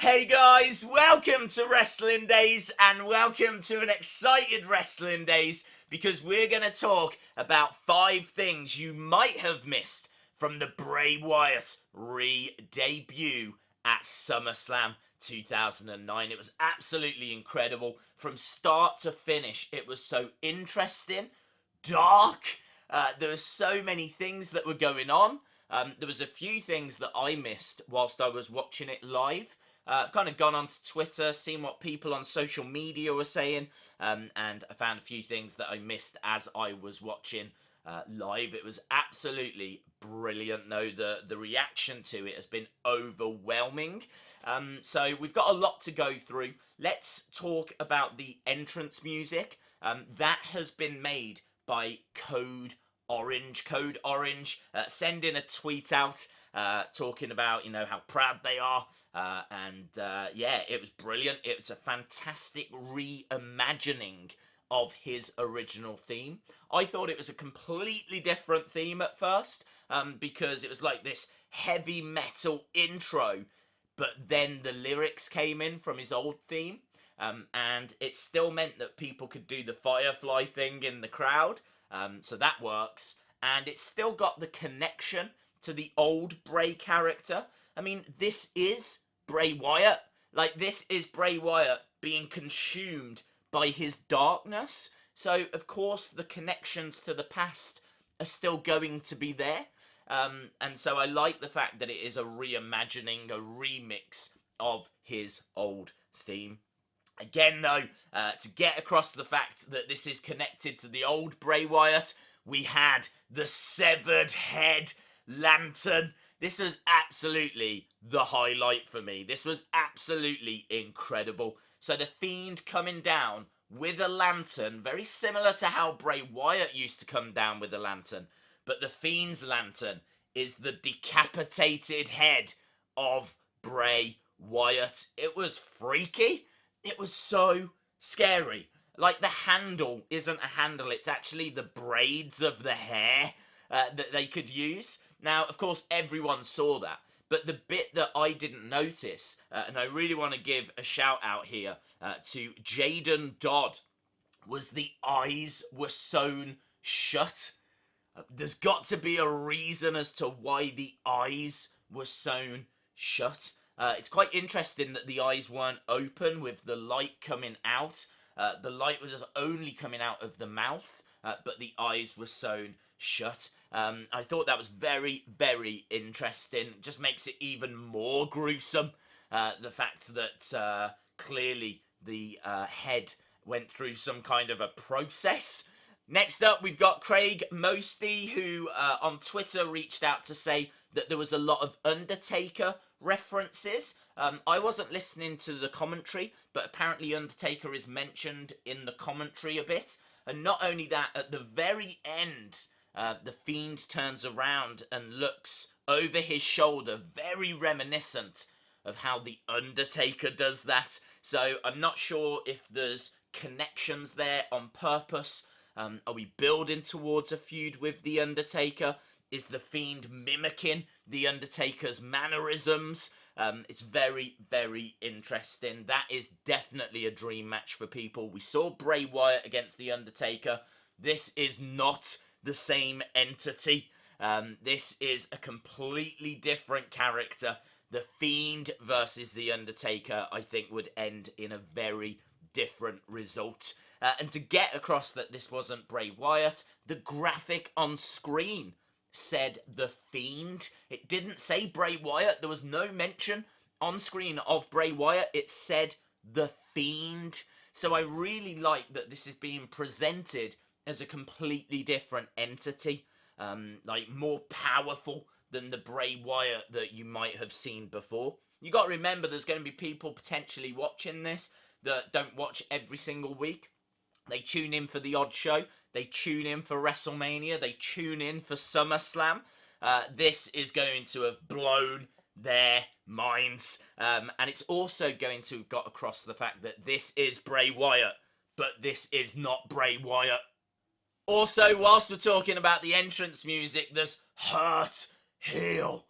Hey guys, welcome to Wrestling Days and welcome to an excited Wrestling Days because we're going to talk about 5 things you might have missed from the Bray Wyatt re-debut at SummerSlam 2009. It was absolutely incredible from start to finish. It was so interesting, dark. There were so many things that were going on. There was a few things that I missed whilst I was watching it live. I've kind of gone onto Twitter, seen what people on social media were saying, and I found a few things that I missed as I was watching live. It was absolutely brilliant, though. The reaction to it has been overwhelming. So we've got a lot to go through. Let's talk about the entrance music. That has been made by Code Orange. Code Orange sending a tweet out talking about, how proud they are. Yeah, it was brilliant. It was a fantastic reimagining of his original theme. I thought it was a completely different theme at first because it was like this heavy metal intro, but then the lyrics came in from his old theme, and it still meant that people could do the Firefly thing in the crowd, so that works, and it's still got the connection to the old Bray character. I mean, this is Bray Wyatt. Like, this is Bray Wyatt being consumed by his darkness. So, of course, the connections to the past are still going to be there. And so I like the fact that it is a reimagining, a remix of his old theme. Again, though, to get across the fact that this is connected to the old Bray Wyatt, we had the severed head lantern. This was absolutely the highlight for me. This was absolutely incredible. So the Fiend coming down with a lantern, very similar to how Bray Wyatt used to come down with a lantern. But the Fiend's lantern is the decapitated head of Bray Wyatt. It was freaky. It was so scary. Like, the handle isn't a handle. It's actually the braids of the hair that they could use. Now, of course, everyone saw that, but the bit that I didn't notice, and I really want to give a shout out here to Jaden Dodd, was the eyes were sewn shut. There's got to be a reason as to why the eyes were sewn shut. It's quite interesting that the eyes weren't open with the light coming out. The light was just only coming out of the mouth, but the eyes were sewn shut. I thought that was very, very interesting. It just makes it even more gruesome. The fact that clearly the head went through some kind of a process. Next up, we've got Craig Mosty, who on Twitter reached out to say that there was a lot of Undertaker references. I wasn't listening to the commentary, but apparently Undertaker is mentioned in the commentary a bit. And not only that, at the very end, the Fiend turns around and looks over his shoulder, very reminiscent of how the Undertaker does that. So I'm not sure if there's connections there on purpose. Are we building towards a feud with the Undertaker? Is the Fiend mimicking the Undertaker's mannerisms? It's very, very interesting. That is definitely a dream match for people. We saw Bray Wyatt against the Undertaker. This is not the same entity. This is a completely different character. The Fiend versus the Undertaker, I think, would end in a very different result. And to get across that this wasn't Bray Wyatt, the graphic on screen said The Fiend. It didn't say Bray Wyatt. There was no mention on screen of Bray Wyatt. It said The Fiend. So I really like that this is being presented as a completely different entity, like more powerful than the Bray Wyatt that you might have seen before. You got to remember there's going to be people potentially watching this that don't watch every single week. They tune in for the odd show. They tune in for WrestleMania. They tune in for SummerSlam. This is going to have blown their minds. And it's also going to have got across the fact that this is Bray Wyatt, but this is not Bray Wyatt. Also, whilst we're talking about the entrance music, there's hurt, heal,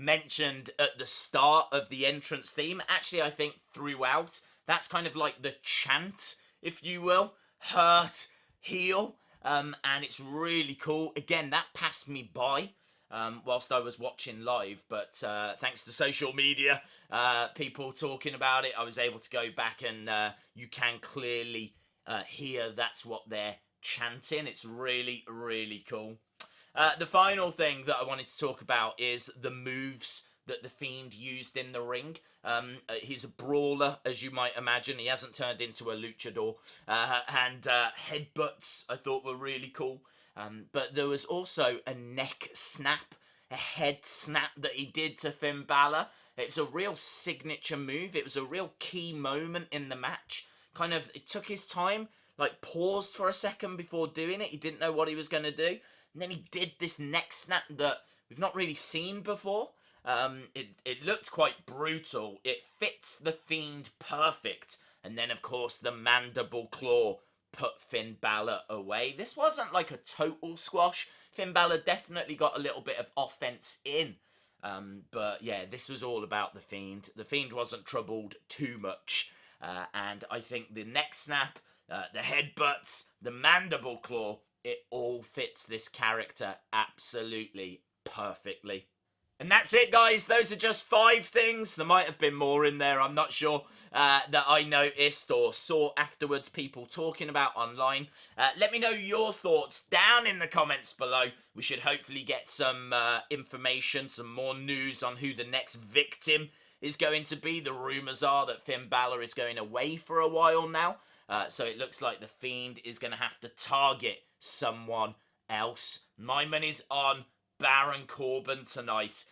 mentioned at the start of the entrance theme. Actually, I think throughout. That's kind of like the chant, if you will. Hurt, heal. And it's really cool. Again, that passed me by whilst I was watching live, but thanks to social media, people talking about it, I was able to go back and you can clearly hear that's what they're chanting. It's really, really cool. The final thing that I wanted to talk about is the moves that the Fiend used in the ring. He's a brawler, as you might imagine. He hasn't turned into a luchador. And headbutts I thought were really cool. But there was also a neck snap, a head snap that he did to Finn Balor. It's a real signature move. It was a real key moment in the match. Kind of, it took his time, like paused for a second before doing it. He didn't know what he was going to do. And then he did this neck snap that we've not really seen before. It looked quite brutal. It fits the Fiend perfect. And then, of course, the mandible claw put Finn Balor away. This wasn't like a total squash. Finn Balor definitely got a little bit of offense in. But yeah, this was all about the Fiend. The Fiend wasn't troubled too much. And I think the neck snap, the headbutts, the mandible claw, it all fits this character absolutely perfectly. And that's it, guys. Those are just 5 things. There might have been more in there, I'm not sure, that I noticed or saw afterwards people talking about online. Let me know your thoughts down in the comments below. We should hopefully get some information, some more news on who the next victim is going to be. The rumours are that Finn Balor is going away for a while now. So it looks like the Fiend is going to have to target someone else. My money's on Baron Corbin tonight.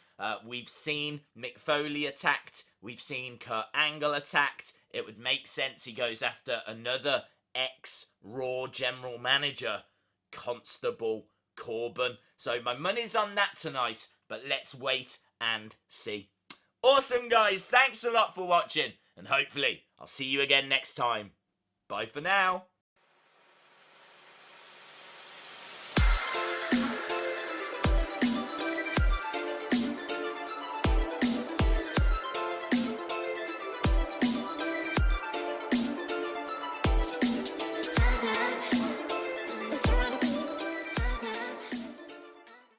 We've seen Mick Foley attacked. We've seen Kurt Angle attacked. It would make sense he goes after another ex-Raw general manager, Constable Corbin. So my money's on that tonight, but let's wait and see. Awesome, guys. Thanks a lot for watching, and hopefully I'll see you again next time. Bye for now.